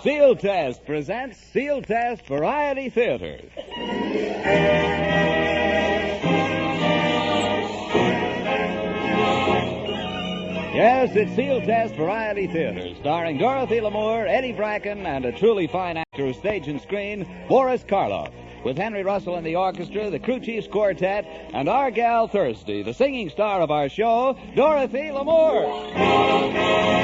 Sealtest presents Sealtest Variety Theater. Yes, it's Sealtest Variety Theater, starring Dorothy Lamour, Eddie Bracken, and a truly fine actor of stage and screen, Boris Karloff, with Henry Russell in the orchestra, the Crew Chiefs Quartet, and our gal Thirsty, the singing star of our show, Dorothy Lamour.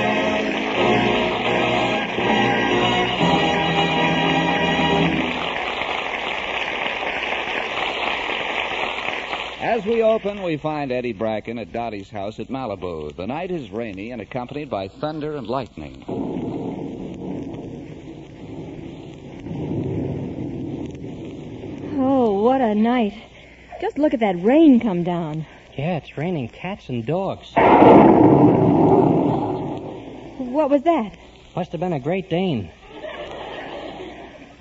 As we open, we find Eddie Bracken at Dottie's house at Malibu. The night is rainy and accompanied by thunder and lightning. Oh, what a night. Just look at that rain come down. Yeah, it's raining cats and dogs. What was that? Must have been a Great Dane.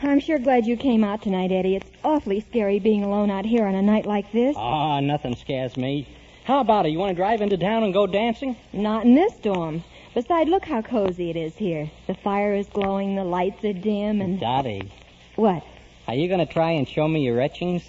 I'm sure glad you came out tonight, Eddie. It's awfully scary being alone out here on a night like this. Ah, nothing scares me. How about it? You want to drive into town and go dancing? Not in this storm. Besides, look how cozy it is here. The fire is glowing, the lights are dim, and... Dottie. What? Are you going to try and show me your etchings?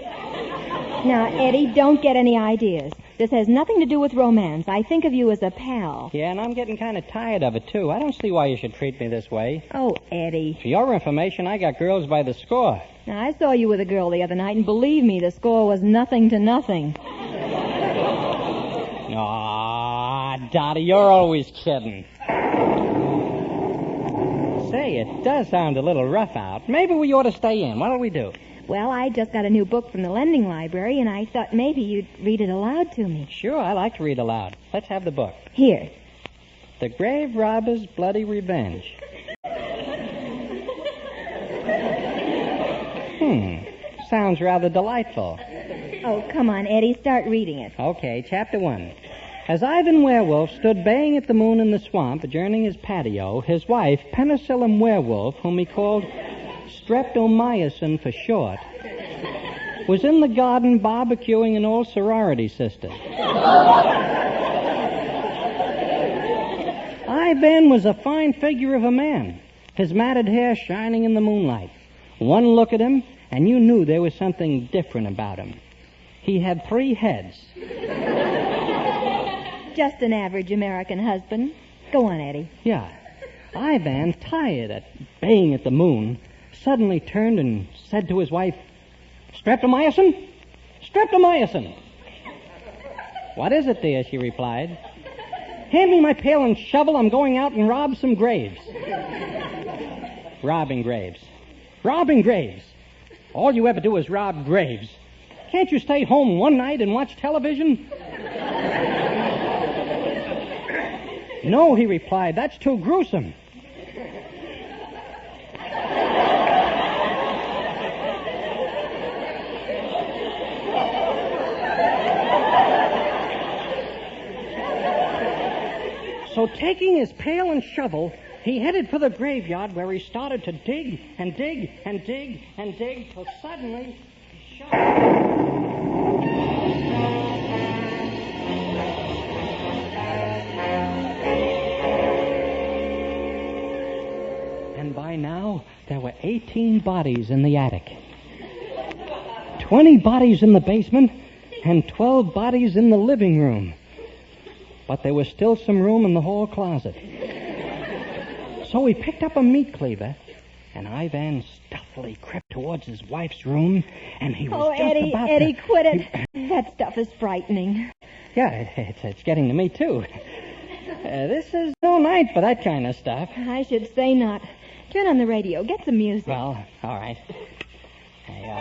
Now, Eddie, don't get any ideas. This has nothing to do with romance. I think of you as a pal. Yeah, and I'm getting kind of tired of it, too. I don't see why you should treat me this way. Oh, Eddie. For your information, I got girls by the score. Now, I saw you with a girl the other night, and believe me, the score was nothing to nothing. Aw, Dottie, you're always kidding. Say, it does sound a little rough out. Maybe we ought to stay in. What'll we do? Well, I just got a new book from the lending library, and I thought maybe you'd read it aloud to me. Sure, I like to read aloud. Let's have the book. Here. The Grave Robber's Bloody Revenge. Sounds rather delightful. Oh, come on, Eddie, start reading it. Okay, Chapter 1. As Ivan Werewolf stood baying at the moon in the swamp, adjourning his patio, his wife, Penicillin Werewolf, whom he called Streptomycin for short, was in the garden barbecuing an old sorority sister. Ivan was a fine figure of a man, his matted hair shining in the moonlight. One look at him, and you knew there was something different about him. He had 3 heads. Just an average American husband. Go on, Eddie. Yeah. Ivan, tired at baying at the moon, suddenly turned and said to his wife, Streptomycin? Streptomycin! What is it, dear? She replied. Hand me my pail and shovel. I'm going out and rob some graves. Robbing graves. Robbing graves. All you ever do is rob graves. Can't you stay home one night and watch television? No, he replied, that's too gruesome. So taking his pail and shovel, he headed for the graveyard where he started to dig and dig and dig and dig till suddenly he shot. And by now, there were 18 bodies in the attic, 20 bodies in the basement, and 12 bodies in the living room. But there was still some room in the hall closet. So he picked up a meat cleaver, and Ivan stealthily crept towards his wife's room, and he was just Eddie, about Eddie, to... quit it. That stuff is frightening. Yeah, it's getting to me, too. This is no night for that kind of stuff. I should say not. Turn on the radio. Get some music. Well, all right. Hey, oh,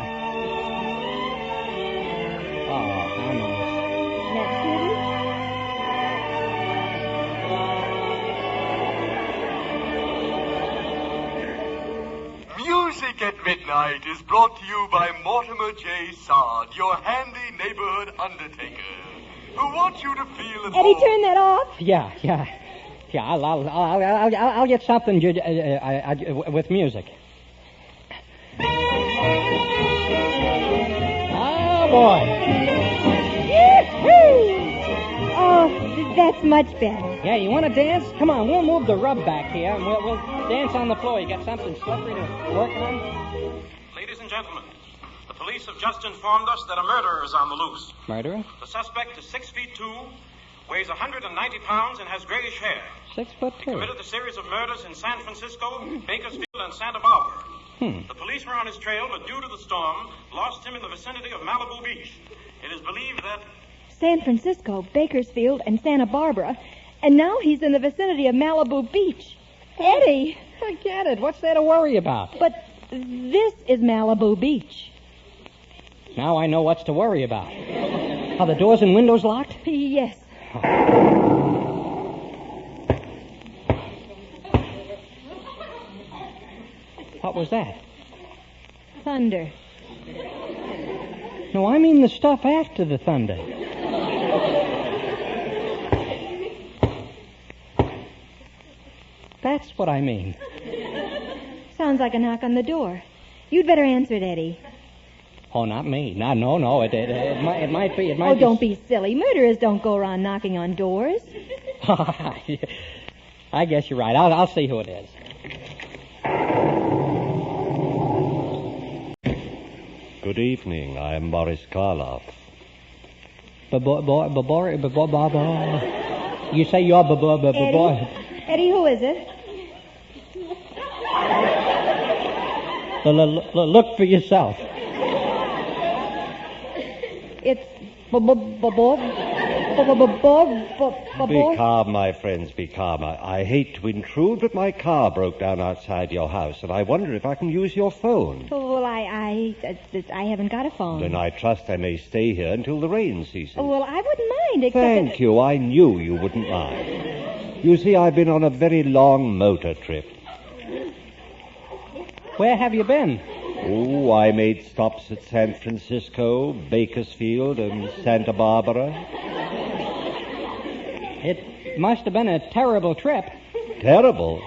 how nice. That's pretty. Music at Midnight is brought to you by Mortimer J. Sard, your handy neighborhood undertaker, who wants you to feel at Eddie, home. turn that off. Yeah. I'll get something with music. Oh boy! Yee-hoo! Oh, That's much better. Yeah, you want to dance? Come on, we'll move the rub back here, and we'll dance on the floor. You got something slippery to work on? Ladies and gentlemen, the police have just informed us that a murderer is on the loose. Murderer? The suspect is 6 feet 2, weighs 190 pounds, and has grayish hair. 6'2". Committed a series of murders in San Francisco, Bakersfield, and Santa Barbara. The police were on his trail, but due to the storm, lost him in the vicinity of Malibu Beach. It is believed that... San Francisco, Bakersfield, and Santa Barbara, and now he's in the vicinity of Malibu Beach. Eddie! Forget it. What's there to worry about? But this is Malibu Beach. Now I know what's to worry about. Are the doors and windows locked? Yes. What was that? Thunder. No, I mean the stuff after the thunder. That's what I mean. Sounds like a knock on the door. You'd better answer it, Eddie. Oh, not me. No. It might be. Oh, don't be silly. Murderers don't go around knocking on doors. I guess you're right. I'll see who it is. Good evening. I am Boris Karloff. You say you're boy. Eddie, who is it? Look for yourself. It's Be calm, my friends, be calm. I hate to intrude, but my car broke down outside your house, and I wonder if I can use your phone. Well, I haven't got a phone. Then I trust I may stay here until the rain ceases. Well, I wouldn't mind, except Thank you. I knew you wouldn't mind. You see, I've been on a very long motor trip. Where have you been? Oh, I made stops at San Francisco, Bakersfield, and Santa Barbara. It must have been a terrible trip. Terrible?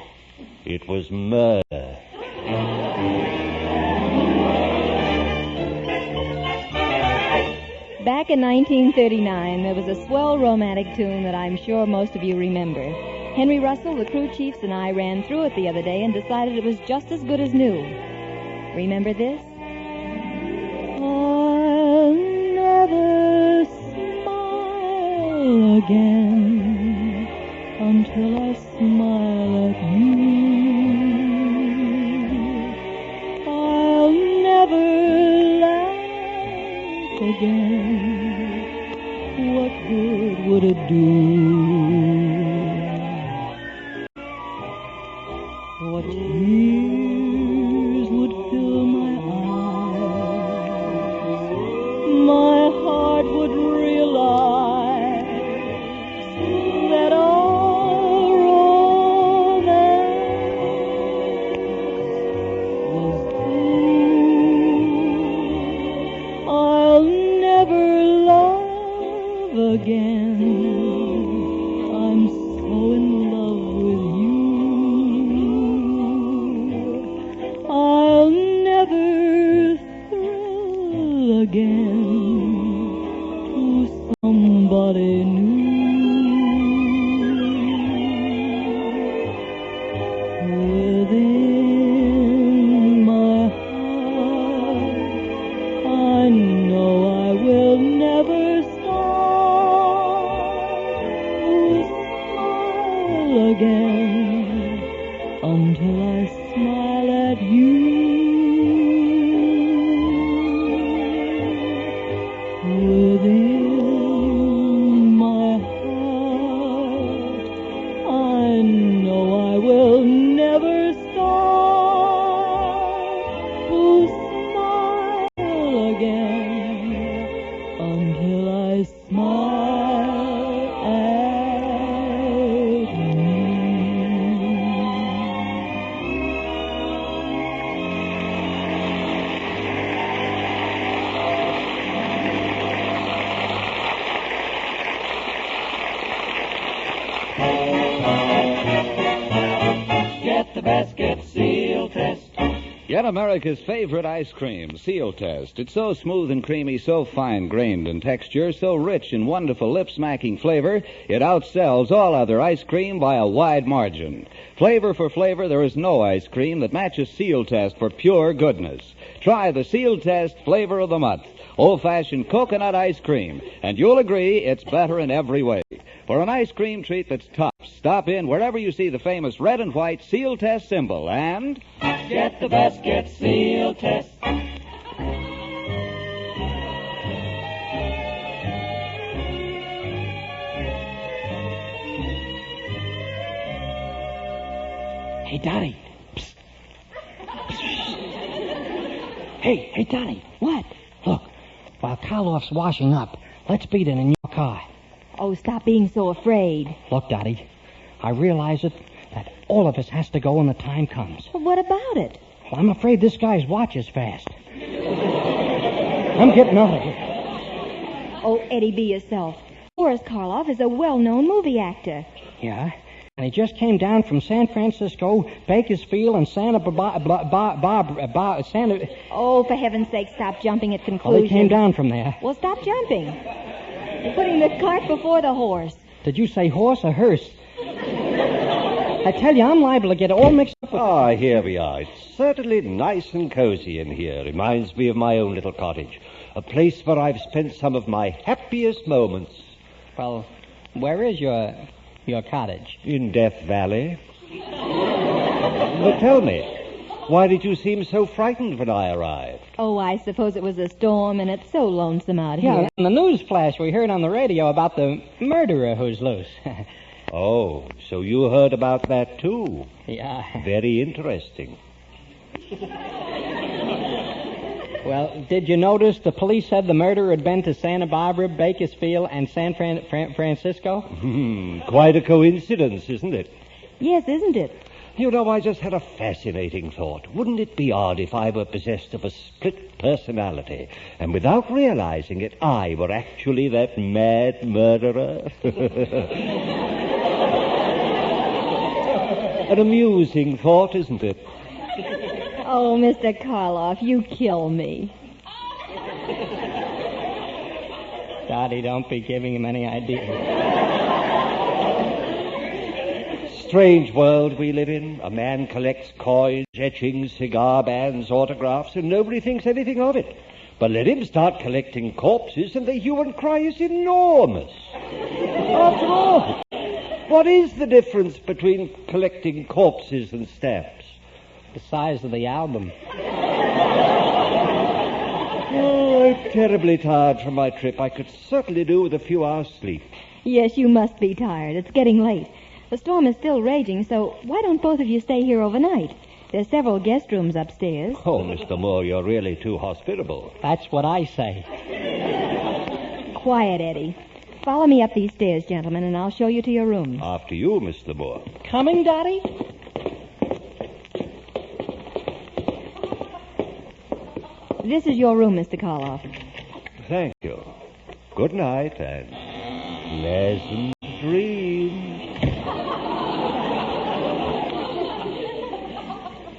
It was murder. Back in 1939, there was a swell romantic tune that I'm sure most of you remember. Henry Russell, the crew chiefs, and I ran through it the other day and decided it was just as good as new. Remember this? I'll never smile again until I smile at you. I'll never laugh again. What good would it do? What tears would fill my eyes? My heart would realize that our romance was through. I'll never love again. I'm so in love with you. I'll never thrill again to somebody new. Within my heart, I know I will never start to smile again until I smile at you. Within my heart, I know I will never start to smile again until I smile at you. Get the best, get Sealtest. Get America's favorite ice cream, Sealtest. It's so smooth and creamy, so fine-grained in texture, so rich in wonderful lip-smacking flavor, it outsells all other ice cream by a wide margin. Flavor for flavor, there is no ice cream that matches Sealtest for pure goodness. Try the Sealtest flavor of the month, old-fashioned coconut ice cream, and you'll agree it's better in every way. For an ice cream treat that's top, stop in wherever you see the famous red and white Sealtest symbol and get the best, get Sealtest. Hey, Dottie. Psst. Hey, Dottie. What? Look, while Karloff's washing up, let's beat it in your car. Oh, stop being so afraid. Look, Dottie, I realize it, that all of us has to go when the time comes. Well, what about it? Well, I'm afraid this guy's watch is fast. I'm getting out of here. Oh, Eddie, be yourself. Boris Karloff is a well-known movie actor. Yeah? And he just came down from San Francisco, Bakersfield, and Santa Santa... Oh, for heaven's sake, stop jumping at Well, conclusions. he came down from there. Well, stop jumping. You're putting the cart before the horse. Did you say horse or hearse? I tell you, I'm liable to get all mixed up with... Ah, here we are. It's certainly nice and cozy in here. Reminds me of my own little cottage. A place where I've spent some of my happiest moments. Well, where is your cottage? In Death Valley. But tell me, why did you seem so frightened when I arrived? Oh, I suppose it was a storm, and it's so lonesome out Yeah, here. in the news flash we heard on the radio about the murderer who's loose. Oh, so you heard about that too? Yeah. Very interesting. Well, did you notice the police said the murderer had been to Santa Barbara, Bakersfield, and San Francisco? Quite a coincidence, isn't it? Yes, isn't it? You know, I just had a fascinating thought. Wouldn't it be odd if I were possessed of a split personality, and without realizing it, I were actually that mad murderer? An amusing thought, isn't it? Oh, Mr. Karloff, you kill me. Dottie, don't be giving him any ideas. Strange world we live in. A man collects coins, etchings, cigar bands, autographs, and nobody thinks anything of it. But let him start collecting corpses, and the hue and cry is enormous. After all, what is the difference between collecting corpses and stamps? The size of the album. Oh, I'm terribly tired from my trip. I could certainly do with a few hours' sleep. Yes, you must be tired. It's getting late. The storm is still raging, so why don't both of you stay here overnight? There's several guest rooms upstairs. Oh, Mr. Moore, you're really too hospitable. That's what I say. Quiet, Eddie. Follow me up these stairs, gentlemen, and I'll show you to your rooms. After you, Mr. Moore. Coming, Dottie? This is your room, Mr. Karloff. Thank you. Good night and pleasant dreams.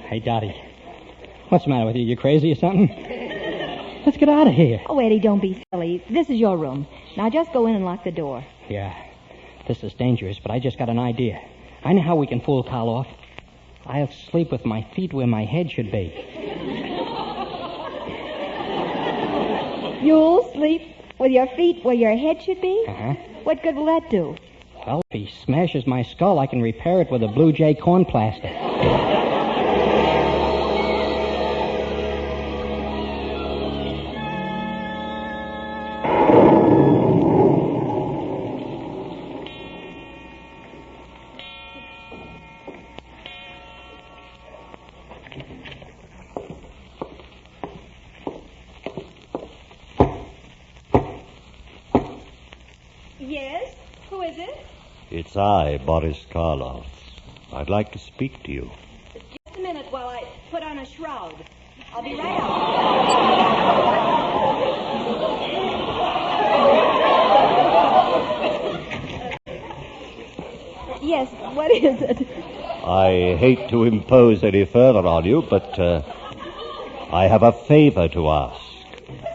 Hey, Dottie. What's the matter with you? You crazy or something? Let's get out of here. Oh, Eddie, don't be silly. This is your room. Now just go in and lock the door. Yeah, this is dangerous, but I just got an idea. I know how we can fool Karloff. I'll sleep with my feet where my head should be. You'll sleep with your feet where your head should be? Uh-huh. What good will that do? Well, if he smashes my skull, I can repair it with a Blue Jay corn plaster. Yes? Who is it? It's I, Boris Karloff. I'd like to speak to you. Just a minute while I put on a shroud. I'll be right out. Yes, what is it? I hate to impose any further on you, but I have a favor to ask.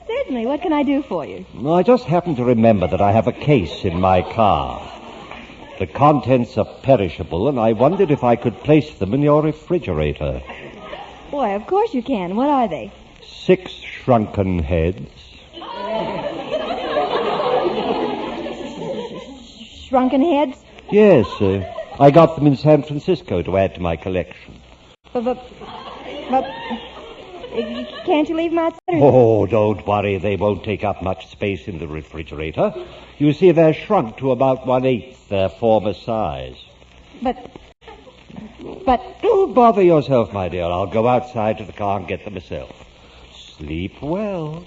Certainly. What can I do for you? I just happened to remember that I have a case in my car. The contents are perishable, and I wondered if I could place them in your refrigerator. Why, of course you can. What are they? 6 shrunken heads. Shrunken heads? Yes, I got them in San Francisco to add to my collection. But can't you leave them outside? Oh, don't worry. They won't take up much space in the refrigerator. You see, they're shrunk to about 1/8 their former size. But... Don't bother yourself, my dear. I'll go outside to the car and get them myself. Sleep well.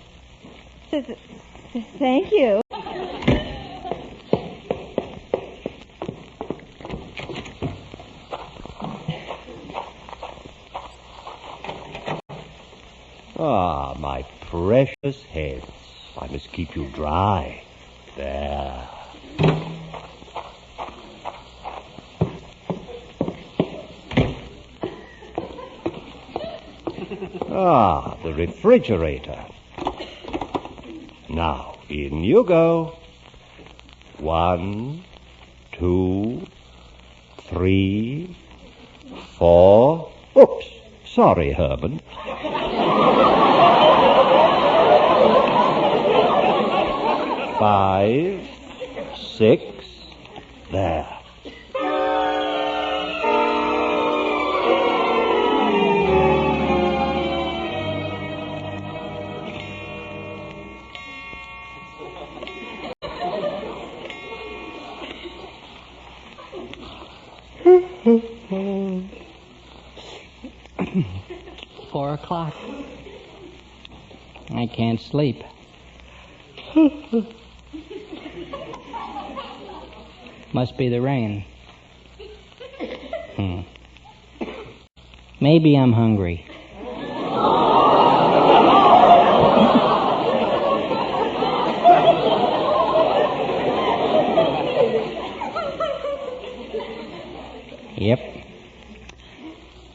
Thank you. Ah, my precious heads. I must keep you dry. There. Ah, the refrigerator. Now, in you go. 1, 2, 3, 4. Oops. Sorry, Herman. 5, 6. There. Four o'clock. I can't sleep. Must be the rain. Maybe I'm hungry. Yep.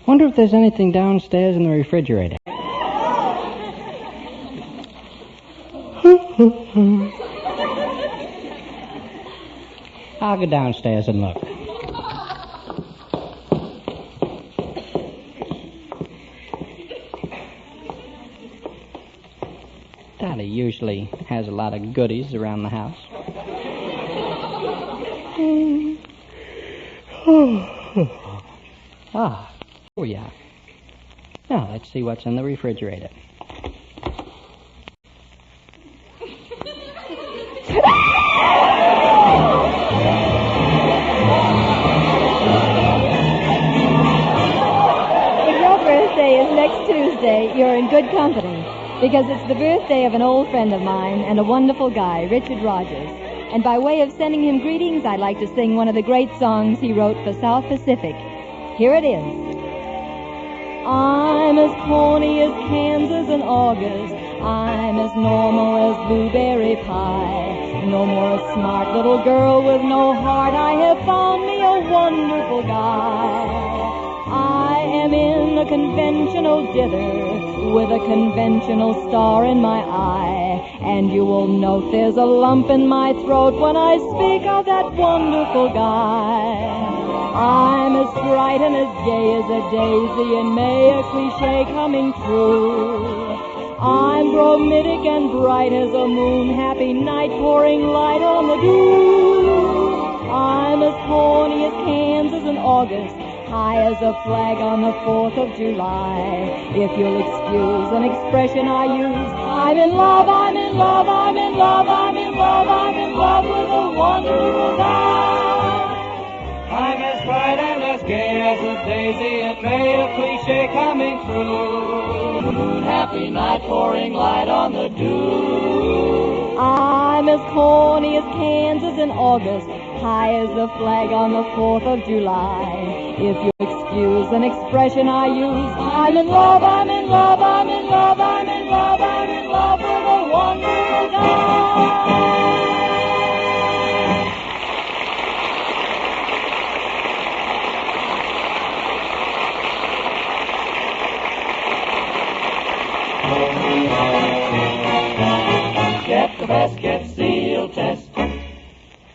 Wonder if there's anything downstairs in the refrigerator. I'll go downstairs and look. Daddy usually has a lot of goodies around the house. Ah, here we are. Now, let's see what's in the refrigerator. Tuesday, you're in good company, because it's the birthday of an old friend of mine and a wonderful guy, Richard Rogers. And by way of sending him greetings, I'd like to sing one of the great songs he wrote for South Pacific. Here it is. I'm as corny as Kansas in August. I'm as normal as blueberry pie. No more a smart little girl with no heart. I have found me a wonderful guy. I am in a conventional dither with a conventional star in my eye. And you will note there's a lump in my throat when I speak of that wonderful guy. I'm as bright and as gay as a daisy in May, a cliche coming true. I'm bromidic and bright as a moon, happy night pouring light on the dew. I'm as corny as Kansas in August, high as a flag on the 4th of July. If you'll excuse an expression I use, I'm in love, I'm in love, I'm in love, I'm in love, I'm in love with a wonderful guy. I'm as bright and as gay as a daisy in May, a cliche coming true. Happy night pouring light on the dew. I'm as corny as Kansas in August, high as the flag on the 4th of July. If you excuse an expression I use, I'm in love, I'm in love, I'm in love, I'm in love, I'm in love with a wonderful guy. the best, get Sealtest.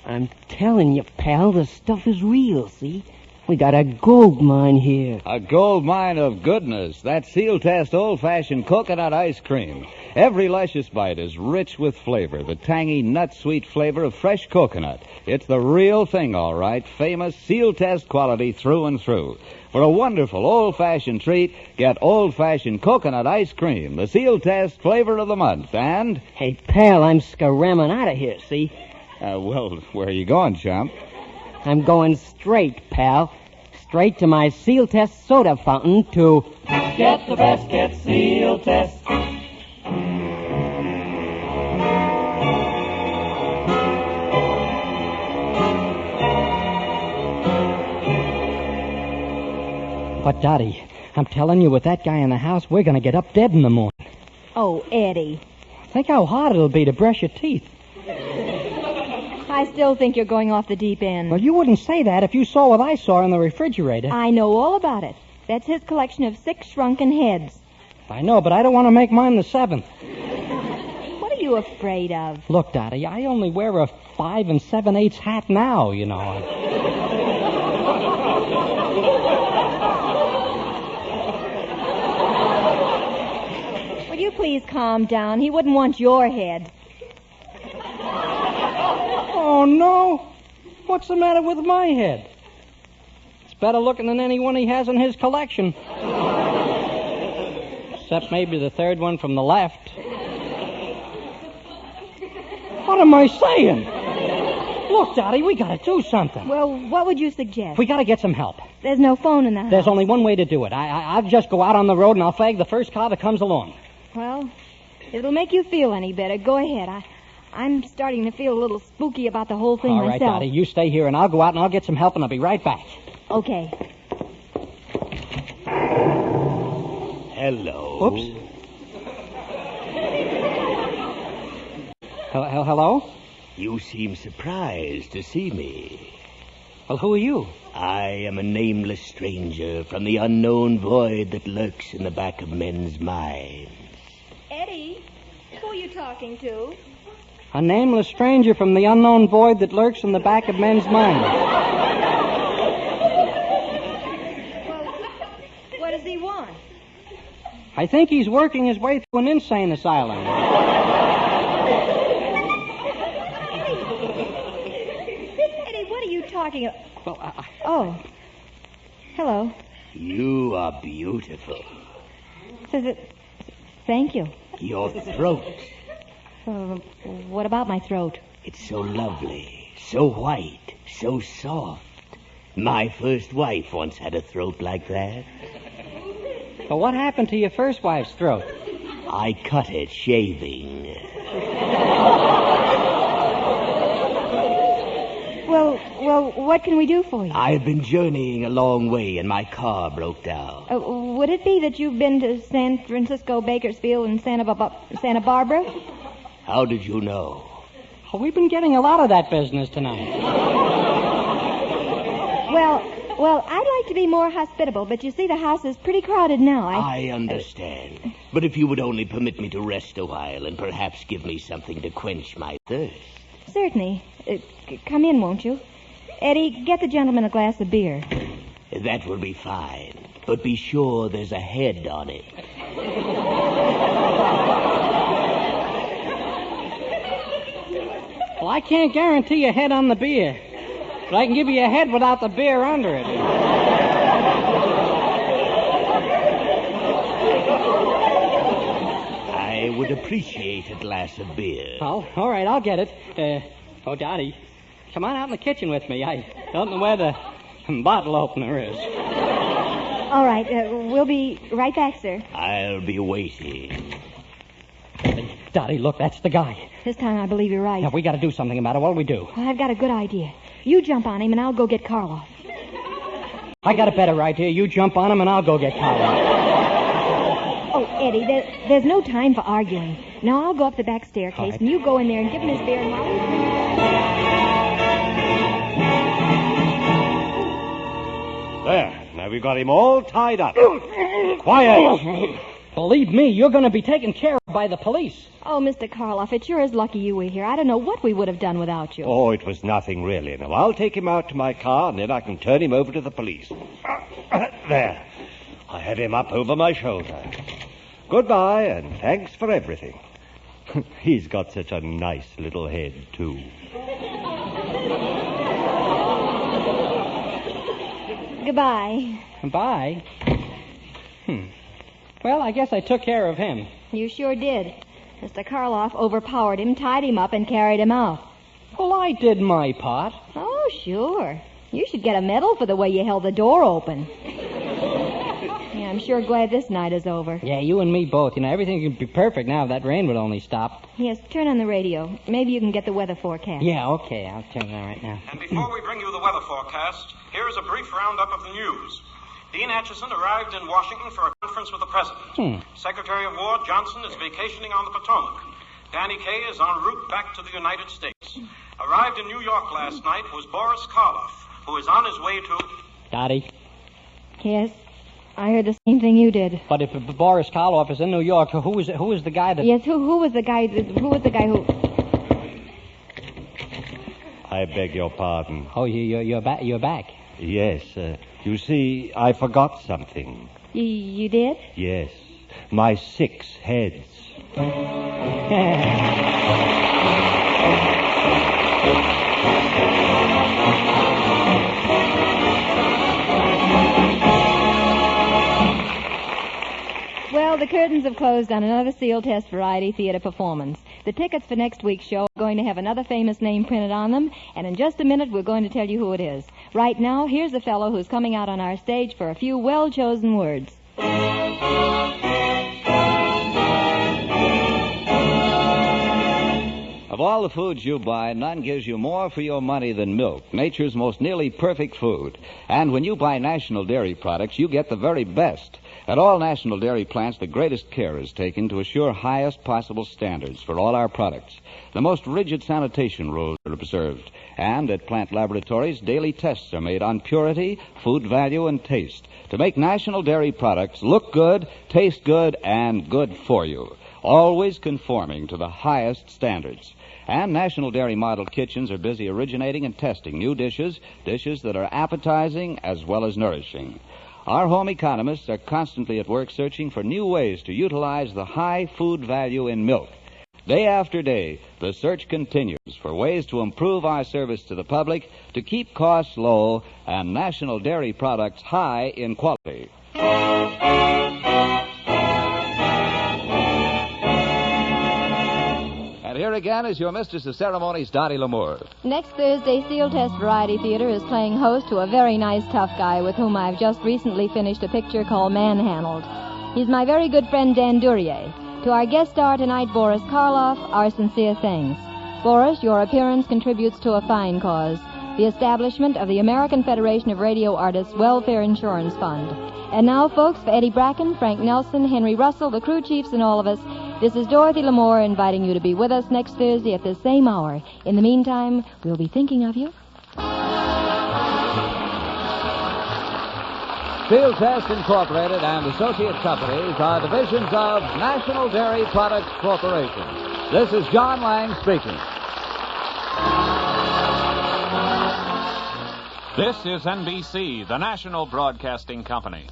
I'm telling you, pal, the stuff is real, see? We got a gold mine here. A gold mine of goodness. That's Sealtest old-fashioned coconut ice cream. Every luscious bite is rich with flavor, the tangy, nut-sweet flavor of fresh coconut. It's the real thing, all right. Famous Sealtest quality through and through. For a wonderful old-fashioned treat, get old-fashioned coconut ice cream, the Sealtest flavor of the month. And... Hey, pal, I'm scaramming out of here, see? Well, where are you going, chump? I'm going straight, pal. Straight to my Sealtest soda fountain to... Get the best, get Sealtest. But, Dottie, I'm telling you, with that guy in the house, we're going to get up dead in the morning. Oh, Eddie. Think how hard it'll be to brush your teeth. I still think you're going off the deep end. Well, you wouldn't say that if you saw what I saw in the refrigerator. I know all about it. That's his collection of 6 shrunken heads. I know, but I don't want to make mine the 7th. What are you afraid of? Look, Dottie, I only wear a 5 7/8 hat now, you know. Will you please calm down? He wouldn't want your head. Oh, no. What's the matter with my head? It's better looking than any one he has in his collection. Except maybe the 3rd one from the left. What am I saying? Look, Dottie, we got to do something. Well, what would you suggest? We got to get some help. There's no phone in the house. There's only one way to do it. I'll just go out on the road and I'll flag the first car that comes along. Well, it'll make you feel any better. Go ahead. I'm starting to feel a little spooky about the whole thing All right, myself. Dottie, you stay here and I'll go out and I'll get some help and I'll be right back. Okay. Hello. Oops. Hello? You seem surprised to see me. Well, who are you? I am a nameless stranger from the unknown void that lurks in the back of men's minds. Eddie, who are you talking to? A nameless stranger from the unknown void that lurks in the back of men's minds. Well, what does he want? I think he's working his way through an insane asylum. Eddie, what are you talking about? Well, Oh. Hello. You are beautiful. Thank you. Your throat, What about my throat? it's so lovely, so white, so soft. My first wife once had a throat like that. Well, what happened to your first wife's throat? I cut it shaving. Well, what can we do for you? I've been journeying a long way and my car broke down. Would it be that you've been to San Francisco, Bakersfield, and Santa Barbara? How did you know? Oh, we've been getting a lot of that business tonight. Well, I'd like to be more hospitable, but you see the house is pretty crowded now. I understand. But if you would only permit me to rest a while and perhaps give me something to quench my thirst. Certainly. Come in, won't you? Eddie, get the gentleman a glass of beer. That will be fine. But be sure there's a head on it. Well, I can't guarantee a head on the beer. But I can give you a head without the beer under it. I would appreciate a glass of beer. Oh, all right, I'll get it. Dottie, come on out in the kitchen with me. I don't know where the bottle opener is. All right, we'll be right back, sir. I'll be waiting. Dottie, look, that's the guy. This time I believe you're right. Now, we got to do something about it. What'll we do? Well, I've got a good idea. You jump on him, and I'll go get Karloff. I got a better idea. You jump on him, and I'll go get Karloff. Oh, Eddie, there's no time for arguing. Now I'll go up the back staircase, All right. and you go in there and give him his beer, and while There. Now we've got him all tied up. Quiet. Believe me, you're going to be taken care of by the police. Oh, Mr. Karloff, it sure is lucky you were here. I don't know what we would have done without you. Oh, it was nothing really. Now, I'll take him out to my car, and then I can turn him over to the police. There. I have him up over my shoulder. Goodbye, and thanks for everything. He's got such a nice little head, too. Goodbye. Bye. Well, I guess I took care of him. You sure did. Mr. Karloff overpowered him, tied him up, and carried him out. Well, I did my part. Oh, sure. You should get a medal for the way you held the door open. Yeah, I'm sure glad this night is over. Yeah, you and me both. You know, everything could be perfect now if that rain would only stop. Yes, turn on the radio. Maybe you can get the weather forecast. Yeah, okay. I'll turn it on right now. And before we bring you the weather forecast, here is a brief roundup of the news. Dean Acheson arrived in Washington for a conference with the president. Secretary of War Johnson is vacationing on the Potomac. Danny Kaye is en route back to the United States. Arrived in New York last night was Boris Karloff, who is on his way to... Dottie. Yes, I heard the same thing you did. But if Boris Karloff is in New York, who was the guy that... Yes, who was the guy who... I beg your pardon. Oh, you're back. Yes, you see, I forgot something. You did? Yes, my 6 heads. Well, the curtains have closed on another Sealtest Variety Theater performance. The tickets for next week's show are going to have another famous name printed on them, and in just a minute we're going to tell you who it is. Right now, here's a fellow who's coming out on our stage for a few well-chosen words. Of all the foods you buy, none gives you more for your money than milk, nature's most nearly perfect food. And when you buy National Dairy products, you get the very best. At all National Dairy plants, the greatest care is taken to assure highest possible standards for all our products. The most rigid sanitation rules are observed. And at plant laboratories, daily tests are made on purity, food value, and taste to make National Dairy products look good, taste good, and good for you, always conforming to the highest standards. And National Dairy model kitchens are busy originating and testing new dishes that are appetizing as well as nourishing. Our home economists are constantly at work searching for new ways to utilize the high food value in milk. Day after day, the search continues for ways to improve our service to the public, to keep costs low, and National Dairy products high in quality. And here again is your mistress of ceremonies, Dottie L'Amour. Next Thursday, Sealtest Variety Theater is playing host to a very nice tough guy with whom I've just recently finished a picture called Manhandled. He's my very good friend Dan Duryea. To our guest star tonight, Boris Karloff, our sincere thanks. Boris, your appearance contributes to a fine cause, the establishment of the American Federation of Radio Artists Welfare Insurance Fund. And now, folks, for Eddie Bracken, Frank Nelson, Henry Russell, the crew chiefs, and all of us, this is Dorothy L'Amour inviting you to be with us next Thursday at this same hour. In the meantime, we'll be thinking of you. Sealtest Incorporated and associate companies are divisions of National Dairy Products Corporation. This is John Lang speaking. This is NBC, the national broadcasting company.